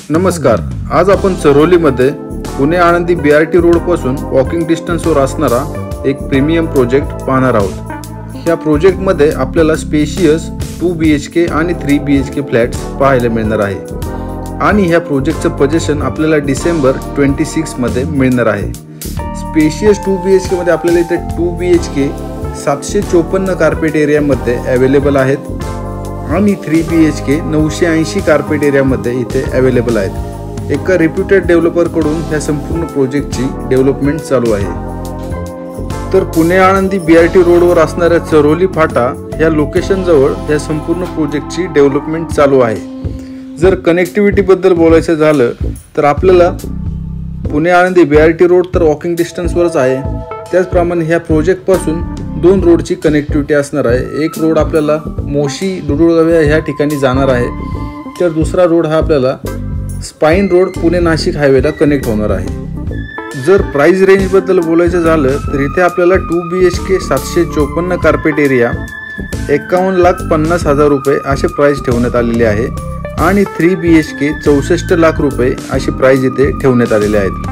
नमस्कार। आज आपण चरोलीमध्ये पुणे आळंदी BRT रोड पासून वॉकिंग डिस्टन्सवर असणारा एक प्रीमियम प्रोजेक्ट पाहणार आहोत। या प्रोजेक्टमध्ये आपल्याला स्पेशियस 2 BHK आणि 3 BHK फ्लॅट्स पाहायला मिळणार आहे आणि ह्या प्रोजेक्टचं पोझिशन आपल्याला डिसेंबर 26 मध्ये मिळणार आहे। स्पेशियस 2 BHK मध्ये आपल्याला इथे 2 BHK 754 कार्पेट एरियामध्ये अवेलेबल आहेत आणि 3 BHK 980 कार्पेट एरियामध्ये इथे अवेलेबल आहेत। एका रेप्युटेड डेव्हलपर कडून ह्या संपूर्ण प्रोजेक्टची डेव्हलपमेंट चालू आहे। तर पुणे आळंदी BRT रोडवर असणाऱ्या चरोली फाटा ह्या लोकेशन जवळ ह्या संपूर्ण प्रोजेक्टची डेव्हलपमेंट चालू आहे। जर कनेक्टिव्हिटी बद्दल बोलायचं झालं तर आपल्याला पुणे आळंदी BRT रोड तर वॉकिंग डिस्टन्सवरच आहे। त्याचप्रमाणे ह्या प्रोजेक्ट पासून 2 रोडची कनेक्टिव्हिटी असणार आहे। एक रोड आपल्याला मोशी दुडुळगाव ह्या ठिकाणी जाणार आहे, तर दुसरा रोड हा आपल्याला स्पाइन रोड पुणे नाशिक हायवेला कनेक्ट होणार आहे। जर प्राइस रेंज बद्दल बोलायचं झालं तर इथे आपल्याला 2 BHK 754 कार्पेट एरिया 51,50,000 रुपये असे प्राइस ठेवण्यात आलेले आहे आणि 3 BHK 64 लाख रुपये अशी प्राइस इथे ठेवण्यात आलेले आहेत।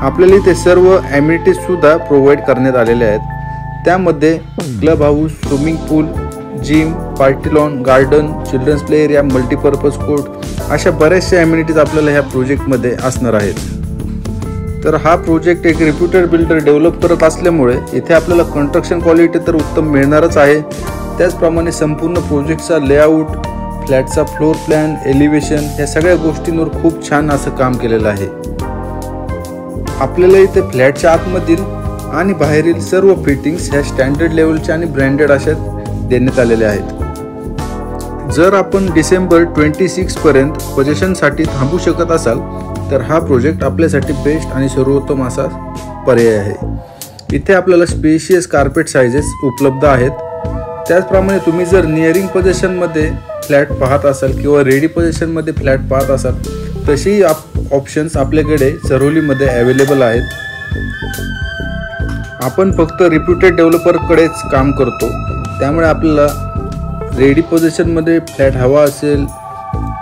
आपल्याला इथे सर्व ॲम्युनिटीज सुद्धा प्रोव्हाइड करण्यात आलेले आहेत। त्यामध्ये club house, swimming pool, gym, party lawn, garden, children's play area, multipurpose court अशा बऱ्याचशा ॲम्युनिटीज आपल्याला ह्या प्रोजेक्टमध्ये असणार आहेत। तर हा प्रोजेक्ट एक रेप्युटेड बिल्डर डेव्हलप करत असल्यामुळे इथे आपल्याला कन्स्ट्रक्शन क्वालिटी तर उत्तम मिळणारच आहे। त्याचप्रमाणे संपूर्ण प्रोजेक्टचा लेआउट, फ्लॅटचा फ्लोर प्लॅन, एलिव्हेशन या सगळ्या गोष्टींवर खूप छान असं काम केलेलं आहे। आपल्याला इथे फ्लॅटच्या आतमधील आणि बाहेरील सर्व फिटिंग्स ह्या स्टँडर्ड लेवलच्या आणि ब्रँडेड अशा देण्यात आलेल्या आहेत। जर आपण डिसेंबर 26 पर्यंत पोझिशनसाठी थांबू शकत असाल तर हा प्रोजेक्ट आपल्यासाठी बेस्ट आणि सर्वोत्तम असा पर्याय आहे। इथे आपल्याला स्पेशियस कार्पेट साइजेस उपलब्ध आहेत। त्याचप्रमाणे तुम्ही जर नियरिंग पोझिशनमध्ये फ्लॅट पाहत असाल किंवा रेडी पोझिशनमध्ये फ्लॅट पाहत असाल तशी ऑप्शन्स आपल्याकडे चरोलीमध्ये अवेलेबल आहेत। आपण फक्त रेप्युटेड डेव्हलपरकडेच काम करतो, त्यामुळे आपल्याला रेडी पोझिशनमध्ये फ्लॅट हवा असेल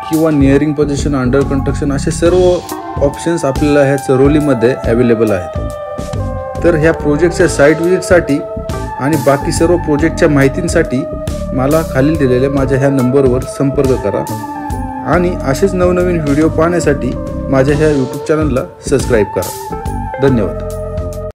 किंवा नियरिंग पोझिशन, अंडर कन्स्ट्रक्शन असे सर्व ऑप्शन्स आपल्याला ह्या चरोलीमध्ये अवेलेबल आहेत। तर ह्या प्रोजेक्टच्या साईट व्हिजिटसाठी आणि बाकी सर्व प्रोजेक्टच्या माहितींसाठी मला खालील दिलेल्या माझ्या ह्या नंबरवर संपर्क करा आणि असेच नवनवीन व्हिडिओ पाहण्यासाठी माझ्या ह्या YouTube चॅनलला सबस्क्राईब करा। धन्यवाद।